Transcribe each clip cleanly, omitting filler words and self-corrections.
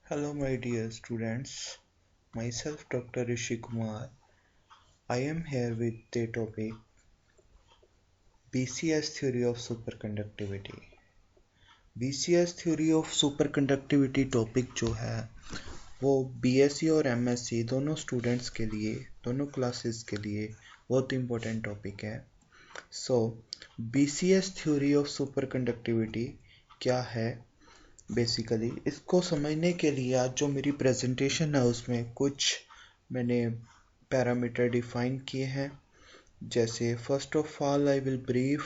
Hello my dear students, myself Dr. Rishi Kumar. I am here with the topic BCS theory of superconductivity. BCS theory of superconductivity topic जो है वो BSc और M.Sc दोनों students के लिए, दोनों classes के लिए बहुत इंपॉर्टेंट टॉपिक है। BCS theory of superconductivity क्या है? बेसिकली इसको समझने के लिए आज जो मेरी प्रेजेंटेशन है उसमें कुछ मैंने पैरामीटर डिफाइन किए हैं। जैसे first of all I will brief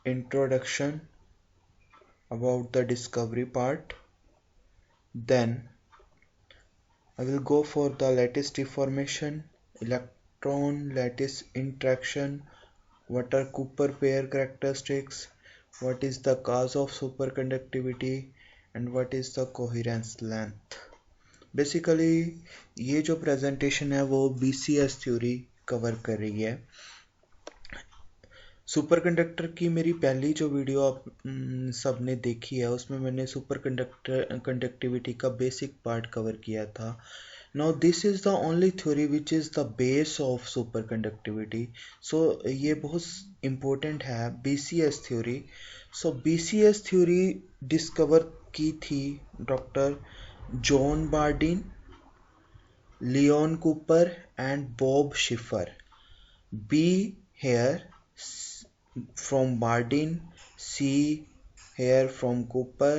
introduction about the discovery part, then I will go for the lattice deformation, electron lattice interaction, what are Cooper pair characteristics, what is the cause of superconductivity and what is the coherence length। Basically ये जो presentation है वो BCS theory cover कर रही है। Superconductor की मेरी पहली जो वीडियो आप सबने देखी है उसमें मैंने कंडक्टिविटी का बेसिक पार्ट कवर किया था। Now this is the only theory which is the base of superconductivity. So ये बहुत important है BCS theory. So BCS theory discover की थी doctor John Bardeen, Leon Cooper and Bob Schrieffer. B here from Bardeen, C here from Cooper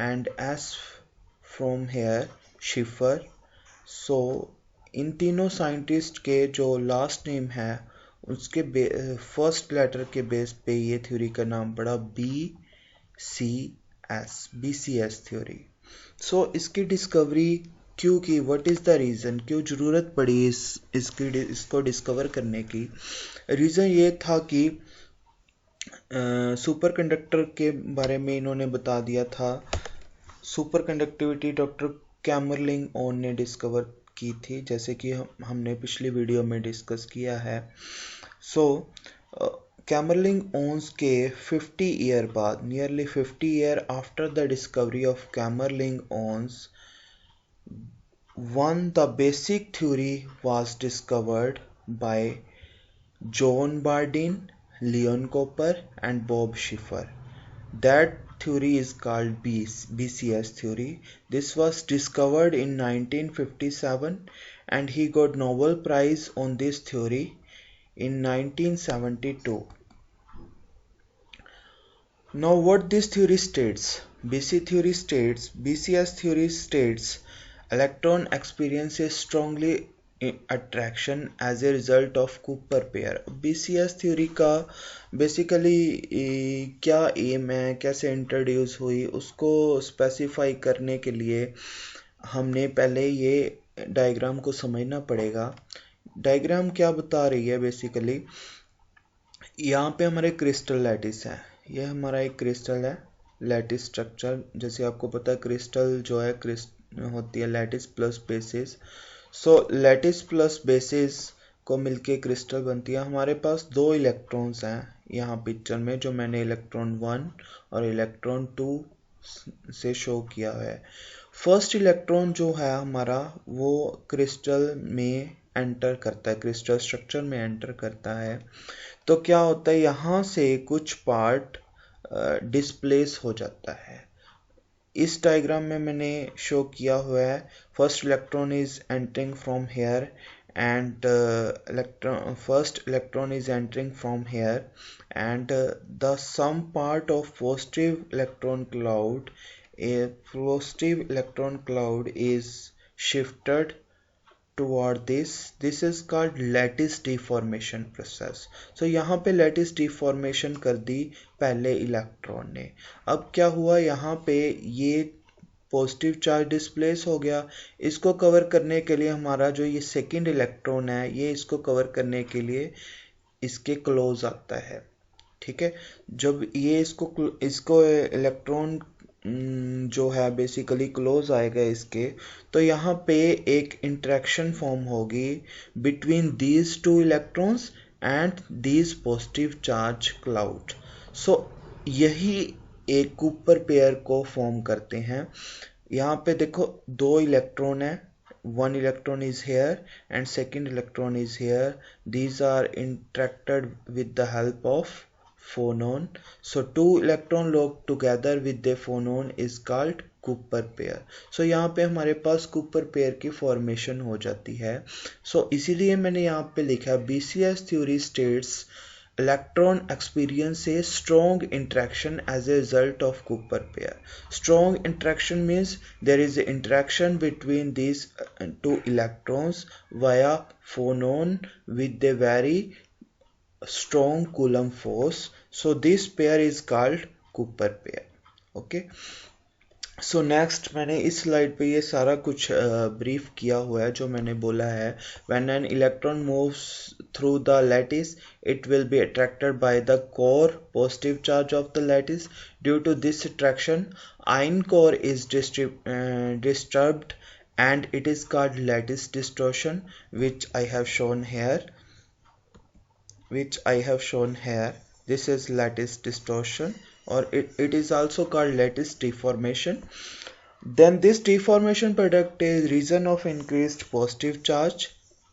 and S from here Schiffer। इन तीनों scientist के जो last name है उसके first letter के base पे ये थ्योरी का नाम पड़ा BCS थ्योरी। इसकी डिस्कवरी क्यों की, व्हाट इज द रीज़न, क्यों ज़रूरत पड़ी इसको डिस्कवर करने की? रीज़न ये था कि सुपरकंडक्टर के बारे में इन्होंने बता दिया था। सुपरकंडक्टिविटी डॉक्टर कैमरलिंग ओन ने डिस्कवर की थी, जैसे कि हमने पिछली वीडियो में डिस्कस किया है। कैमरलिंग ओन्स के 50 ईयर बाद, nearly 50 year after the discovery of Kamerlingh Onnes, one the basic theory was discovered by John Bardeen, Leon Cooper and Bob Schiffer. That theory is called BCS theory. This was discovered in 1957 and he got Nobel Prize on this theory in 1972. Now what this theory states? BCS theory states electron experiences strongly attraction as a result of Cooper pair। BCS theory का basically क्या M है, कैसे introduce हुई, उसको specify करने के लिए हमने पहले ये डायग्राम को समझना पड़ेगा। डायग्राम क्या बता रही है? बेसिकली यहाँ पे हमारे क्रिस्टल लैटिस है, ये हमारा एक क्रिस्टल है, लैटिस स्ट्रक्चर। जैसे आपको पता है क्रिस्टल जो है होती है lattice plus basis. Lattice plus basis को मिलके क्रिस्टल बनती है। हमारे पास दो इलेक्ट्रॉन्स हैं यहाँ पिक्चर में, जो मैंने इलेक्ट्रॉन 1 और इलेक्ट्रॉन 2 से शो किया है। फर्स्ट इलेक्ट्रॉन जो है हमारा वो क्रिस्टल में एंटर करता है, क्रिस्टल स्ट्रक्चर में एंटर करता है। तो क्या होता है, यहाँ से कुछ पार्ट डिस्प्लेस हो जाता है। इस डायग्राम में मैंने शो किया हुआ है, first electron is entering from here and first electron is entering from here and the some part of positive electron cloud is shifted toward this is called lattice deformation process। यहाँ पे lattice deformation कर दी पहले electron ने। अब क्या हुआ, यहाँ पे ये पॉजिटिव चार्ज डिस्प्लेस हो गया। इसको कवर करने के लिए हमारा जो ये सेकंड इलेक्ट्रॉन है, ये इसको कवर करने के लिए इसके क्लोज आता है। ठीक है, जब ये इसको इलेक्ट्रॉन जो है बेसिकली क्लोज आएगा इसके, तो यहाँ पे एक इंटरेक्शन फॉर्म होगी between these two electrons and these positive charge cloud. यही एक कूपर पेयर को फॉर्म करते हैं। यहाँ पे देखो दो इलेक्ट्रॉन है, one electron is here and second electron is here. These are interacted with the help of phonon. So two electron locked together with the phonon is called Cooper pair. So यहाँ पे हमारे पास Cooper pair की formation हो जाती है। सो इसीलिए मैंने यहाँ पे लिखा है BCS theory states electron experience a strong interaction as a result of Cooper pair. Strong interaction means there is an interaction between these two electrons via phonon with a very strong Coulomb force. So this pair is called Cooper pair. Okay. So next मैंने इस slide पे ये सारा कुछ brief किया हुआ है जो मैंने बोला है। When an electron moves through the lattice it will be attracted by the core positive charge of the lattice. Due to this attraction ion core is disturbed and it is called lattice distortion, which I have shown here. This is lattice distortion, or it is also called lattice deformation. Then this deformation product is region of increased positive charge.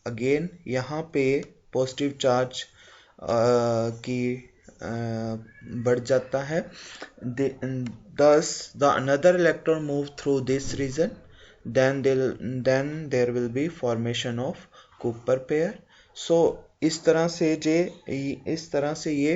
Again यहाँ पे positive charge की बढ़ जाता है। Thus the another electron move through this region, then there will be formation of Cooper pair. So इस तरह से ये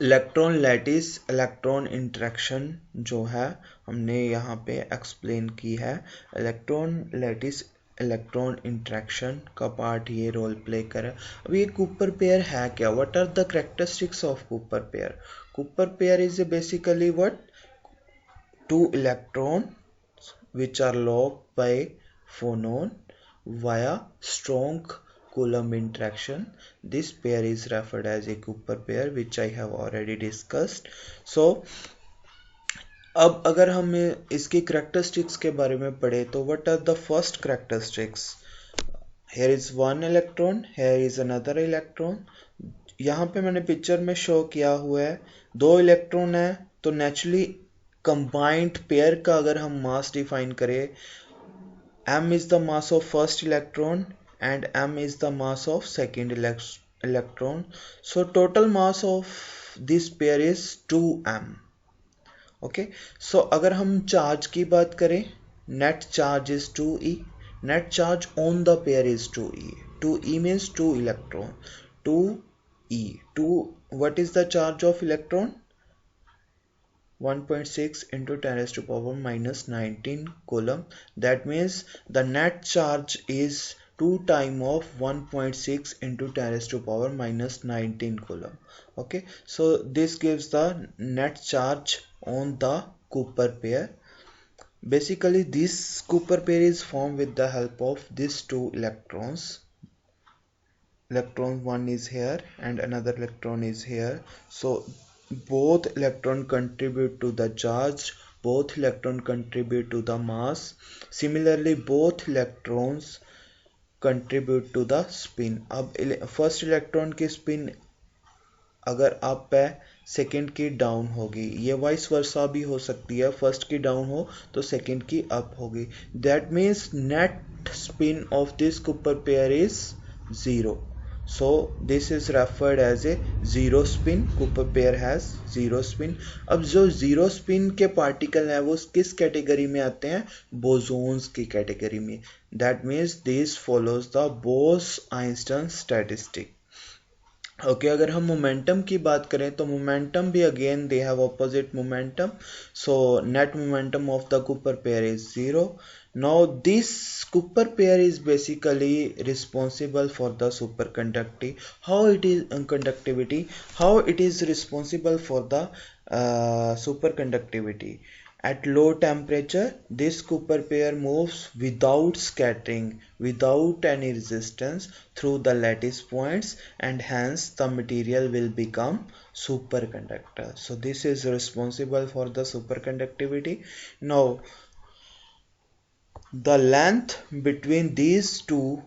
इलेक्ट्रॉन लैटिस इलेक्ट्रॉन इंटरेक्शन जो है हमने यहाँ पे एक्सप्लेन की है। इलेक्ट्रॉन लैटिस इलेक्ट्रॉन इंटरेक्शन का पार्ट ये रोल प्ले करे। अब ये कूपर पेयर है क्या? What are the characteristics of Cooper pair? Cooper pair is basically what? Two electron which are locked by phonon via strong Coulomb interaction. This pair is referred as a Cooper pair, which I have already discussed. So अब अगर हम इसकी characteristics के बारे में पढ़े तो what are the first characteristics? Here is one electron, here is another electron. यहाँ पे मैंने पिक्चर में शो किया हुआ है दो इलेक्ट्रॉन है, तो नेचुरली कंबाइंड पेयर का अगर हम मास डिफाइन करें, m is the mass of first electron and m is the mass of second electron. So total mass of this pair is 2m. Okay, so अगर हम charge की बात करें, net charge is 2e. Net charge on the pair is 2e. 2e means 2 electron. 2e. 2. What is the charge of electron? 1.6 into 10 raised to power minus 19 coulomb. That means the net charge is 2 times of 1.6 into 10 raised to power minus 19 coulomb. Okay, so this gives the net charge on the Cooper pair. Basically this Cooper pair is formed with the help of these two electrons. Electron 1 is here and another electron is here. So both electron contribute to the charge, both electron contribute to the mass. Similarly both electrons contribute to the spin. अब first electron की spin अगर up है second की down होगी, ये vice versa भी हो सकती है, फर्स्ट की डाउन हो तो सेकंड की अप होगी। That means net spin off this Cooper pair is 0. So this is referred as a zero spin. Cooper pair has zero spin. अब जो zero spin के पार्टिकल हैं वो किस कैटेगरी में आते हैं? बोसोन्स की कैटेगरी में। That means this follows the Bose-Einstein statistic. Okay अगर हम मोमेंटम की बात करें तो मोमेंटम भी again they have opposite momentum. So net momentum of the Cooper pair is 0. Now this Cooper pair is basically responsible for the superconductivity. How it is responsible for the superconductivity? At low temperature, this Cooper pair moves without scattering, without any resistance through the lattice points, and hence the material will become superconductor. So this is responsible for the superconductivity. Now, the length between these two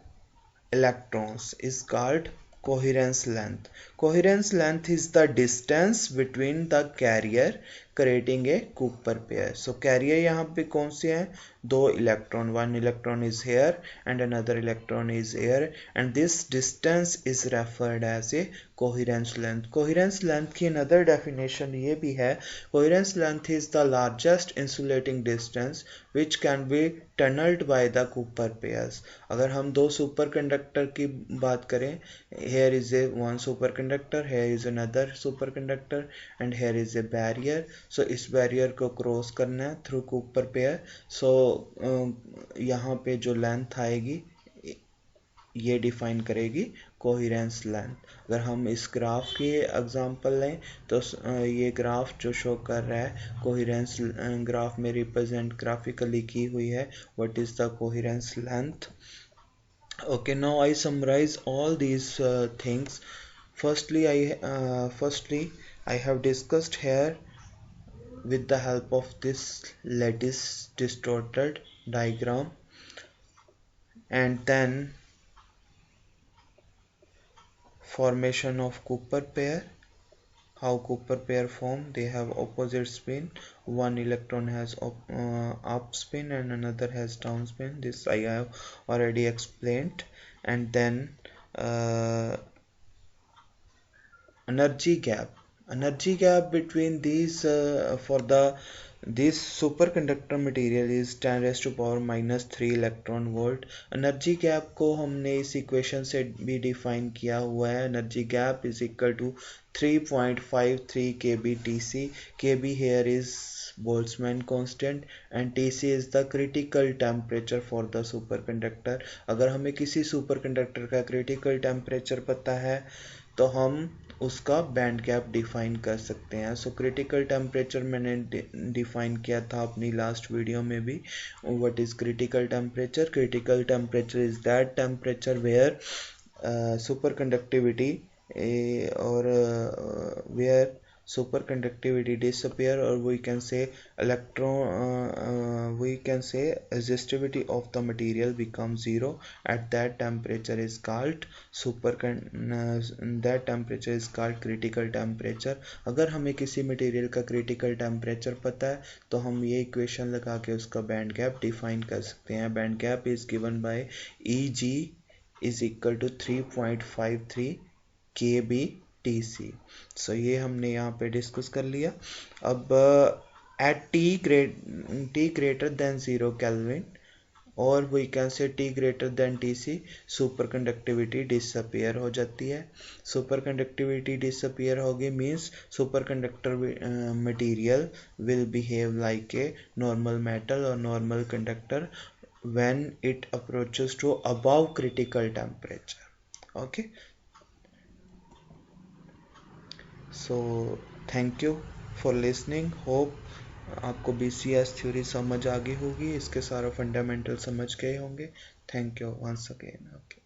electrons is called coherence length. Coherence length is the distance between the carrier creating a Cooper pair. So carrier यहाँ पे कौन से हैं? दो electron, one electron is here and another electron is here, and this distance is referred as a coherence length. Coherence length की another definition ये भी है, coherence length is the largest insulating distance which can be tunneled by the Cooper pairs. अगर हम दो superconductor की बात करें, here is a one superconductor, here is another superconductor and here is a barrier. So इस barrier को cross करना है through Cooper pair. So यहाँ पे जो लेंथ आएगी ये डिफाइन करेगी कोहेरेंस लेंथ. अगर हम इस ग्राफ की एग्जांपल लें तो ये ग्राफ जो शो कर रहा है कोहेरेंस ग्राफ में रिप्रेजेंट ग्राफिकली की हुई है what is the coherence length. Okay, now I summarize all these things. Firstly, I have discussed here with the help of this lattice distorted diagram, and then formation of Cooper pair, how Cooper pair form. They have opposite spin, one electron has up spin and another has down spin. This I have already explained. And then energy gap between these for this superconductor material is 10 raised to power minus 3 electron volt. Energy gap को हमने इस equation से भी define किया हुआ है. Energy gap is equal to 3.53 kb Tc. kb here is Boltzmann constant and Tc is the critical temperature for the superconductor. अगर हमें किसी superconductor का critical temperature पता है तो हम उसका बैंड गैप डिफाइन कर सकते हैं. सो क्रिटिकल टेम्परेचर मैंने डिफाइन किया था अपनी लास्ट वीडियो में भी. What is critical temperature? Critical temperature is that temperature where superconductivity or where superconductivity disappear, or we can say resistivity of the material becomes zero. At that temperature is called that temperature is called critical temperature. अगर हमें किसी material का critical temperature पता है तो हम ये equation लगा के उसका बैंड गैप डिफाइन कर सकते हैं. Band gap is given by Eg is equal to 3.53 kb Tc. So ये हमने यहाँ पे डिस्कस कर लिया. अब at t greater than 0 Kelvin और we can say t greater than Tc superconductivity disappear हो जाती है. सुपर कंडक्टिविटी डिसअपियर होगी means superconductor material will behave like a normal metal और normal conductor when it approaches to above critical temperature. Okay, so thank you for listening. Hope आपको BCS theory समझ आ गई होगी, इसके सारा fundamental समझ गए होंगे. Thank you once again. Okay.